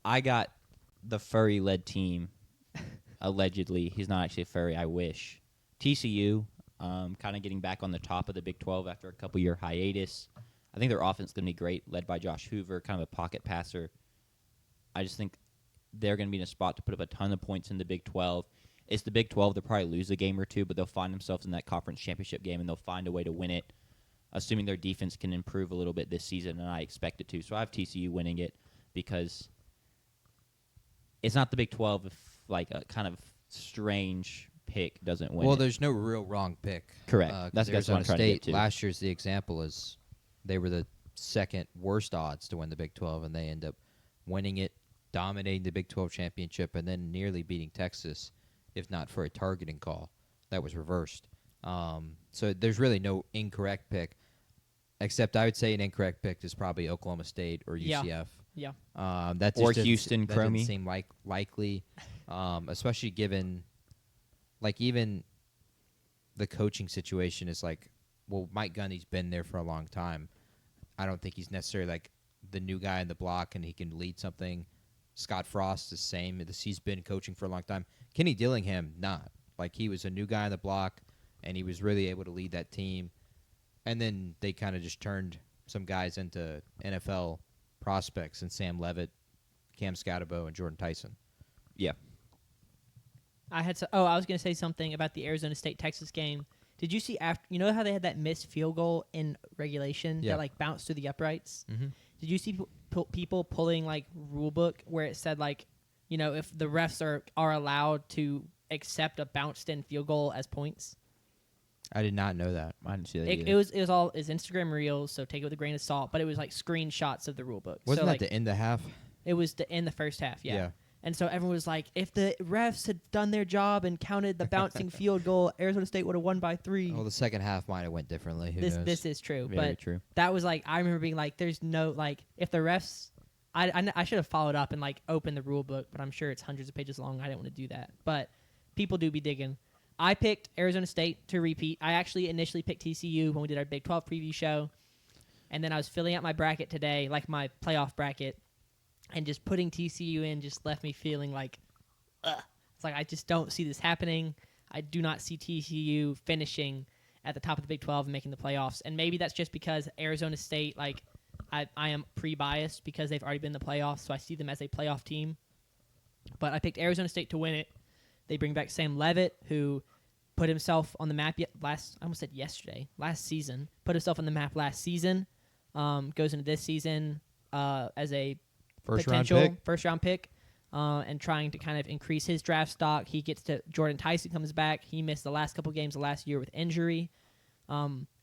I got the furry-led team. Allegedly, he's not actually a furry. I wish. TCU, kind of getting back on the top of the Big 12 after a couple-year hiatus. I think their offense is going to be great, led by Josh Hoover, kind of a pocket passer. I just think they're going to be in a spot to put up a ton of points in the Big 12. It's the Big 12. They'll probably lose a game or two, but they'll find themselves in that conference championship game, and they'll find a way to win it, assuming their defense can improve a little bit this season, and I expect it to. So I have TCU winning it because it's not the Big 12 if, like, a kind of strange pick doesn't win it. There's no real wrong pick. Correct. That's what I'm trying to get to. Last year's the example is they were the second worst odds to win the Big 12, and they end up winning it, dominating the Big 12 championship, and then nearly beating Texas, if not for a targeting call that was reversed. So there's really no incorrect pick, except I would say an incorrect pick is probably Oklahoma State or UCF. Yeah. That Or just Houston, that didn't Chromie. seem likely, especially given, like, even the coaching situation is like, well, Mike Gundy's been there for a long time. I don't think he's necessarily like the new guy in the block and he can lead something. Scott Frost is the same. He's been coaching for a long time. Kenny Dillingham, not. Like, he was a new guy on the block, and he was really able to lead that team. And then they kind of just turned some guys into NFL prospects, and Sam Levitt, Cam Scatterbo, and Jordan Tyson. Yeah. I was going to say something about the Arizona State-Texas game. Did you see you know how they had that missed field goal in regulation that, like, bounced through the uprights? Mm-hmm. Did you see people pulling, like, rule book where it said, like, you know, if the refs are allowed to accept a bounced-in field goal as points? I did not know that. I didn't see that It was all Instagram reels, so take it with a grain of salt. But it was like screenshots of the rule book. Wasn't so, that like, the end of half? It was to end the first half, yeah. And so everyone was like, if the refs had done their job and counted the bouncing field goal, Arizona State would have won by 3. Well, the second half might have went differently. Who knows? This is true. Very but true. that was like, I remember being like, there's no, like, if the refs, I should have followed up and, like, opened the rule book, but I'm sure it's hundreds of pages long. I didn't want to do that. But people do be digging. I picked Arizona State to repeat. I actually initially picked TCU when we did our Big 12 preview show. And then I was filling out my bracket today, like my playoff bracket, and just putting TCU in just left me feeling like, ugh. It's like, I just don't see this happening. I do not see TCU finishing at the top of the Big 12 and making the playoffs. And maybe that's just because Arizona State, like, I am pre-biased because they've already been in the playoffs, so I see them as a playoff team. But I picked Arizona State to win it. They bring back Sam Levitt, who put himself on the map last season. Put himself on the map last season. Goes into this season as a potential first-round pick and trying to kind of increase his draft stock. He gets to Jordan Tyson comes back. He missed the last couple games of last year with injury.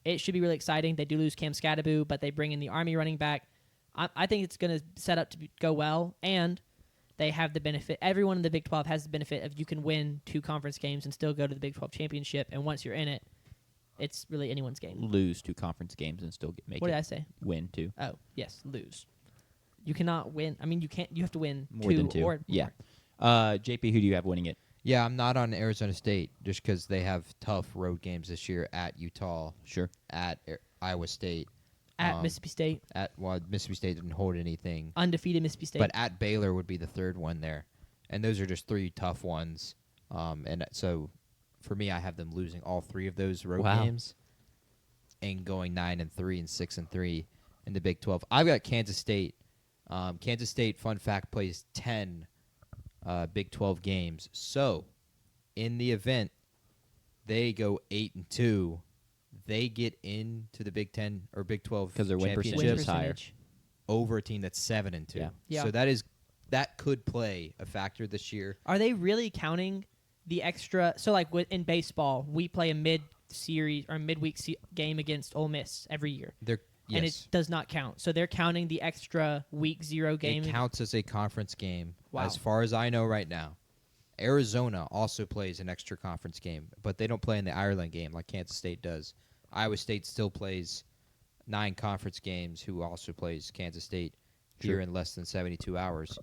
It should be really exciting. They do lose Cam Scatterbo, but they bring in the Army running back. I think it's going to set up to go well, and they have the benefit. Everyone in the Big 12 has the benefit of you can win 2 conference games and still go to the Big 12 championship, and once you're in it, it's really anyone's game. Lose 2 conference games and still make What it. did I say? Win 2. Oh, yes, lose. You cannot win. I mean, you can't. You have to win More than 2. or Yeah. more. JP, who do you have winning it? Yeah, I'm not on Arizona State just because they have tough road games this year at Utah, Sure. at Iowa State, At Mississippi State. Mississippi State didn't hold anything, Undefeated Mississippi State. but at Baylor would be the third one there, and those are just 3 tough ones. And so, for me, I have them losing all 3 of those road games, and going 9-3 and 6-3 in the Big 12. I've got Kansas State. Kansas State, fun fact, plays 10 Big 12 games. So, in the event they go 8-2, they get into the Big 10 or Big 12 because their win percentage championships is higher. percentage. over a team that's 7-2. Yeah. So that could play a factor this year. Are they really counting the extra? So, like in baseball, we play a mid-series or midweek game against Ole Miss every year. And it does not count. So they're counting the extra week 0 game. It counts as a conference game, Wow. as far as I know right now. Arizona also plays an extra conference game, but they don't play in the Ireland game like Kansas State does. Iowa State still plays 9 conference games, who also plays Kansas State here in less than 72 hours.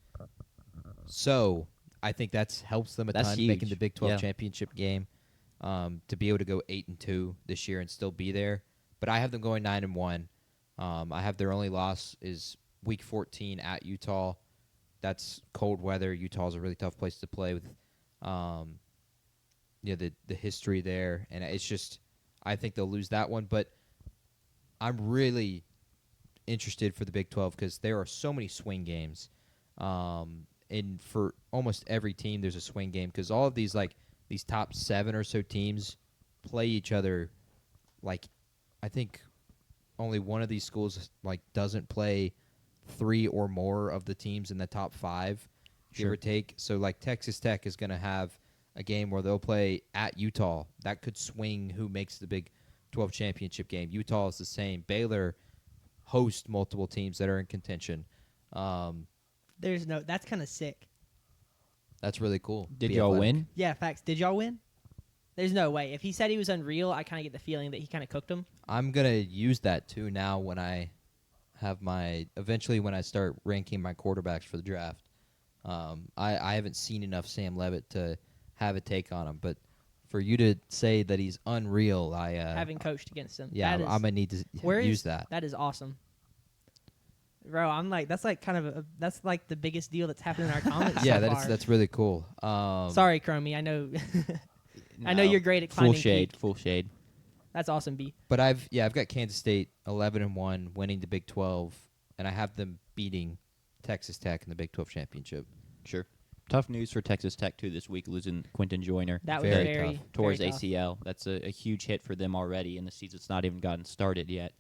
So I think that helps them a ton, huge. making the Big 12 championship game, to be able to go 8-2 this year and still be there. But I have them going 9-1. I have their only loss is Week 14 at Utah. that's cold weather. Utah's a really tough place to play with, the history there, and it's just I think they'll lose that one. But I'm really interested for the Big 12 because there are so many swing games, and for almost every team there's a swing game because all of these these top 7 or so teams play each other. Like, I think only one of these schools doesn't play 3 or more of the teams in the top 5, give or take. So Texas Tech is going to have a game where they'll play at Utah. That could swing who makes the Big 12 championship game. Utah is the same. Baylor host multiple teams that are in contention. That's kind of sick. That's really cool. Did Be y'all athletic. win? Yeah, facts. Did y'all win? There's no way. If he said he was unreal, I kind of get the feeling that he kind of cooked him. I'm going to use that too now when I have eventually when I start ranking my quarterbacks for the draft. I haven't seen enough Sam Levitt to have a take on him, but for you to say that he's unreal, Having coached against him. Yeah, I'm going to need to use that. That is awesome. Bro, I'm that's that's the biggest deal that's happened in our comments Yeah, so far. that's really cool. Sorry, Chromie. I know I know you're great at climbing Full shade. That's awesome, B. But I've got Kansas State 11-1 winning the Big 12, and I have them beating Texas Tech in the Big 12 championship. Sure. Tough news for Texas Tech too this week, losing Quentin Joyner. That was Very very tough. Tore his very tough. ACL. That's a huge hit for them already, and the season's not even gotten started yet.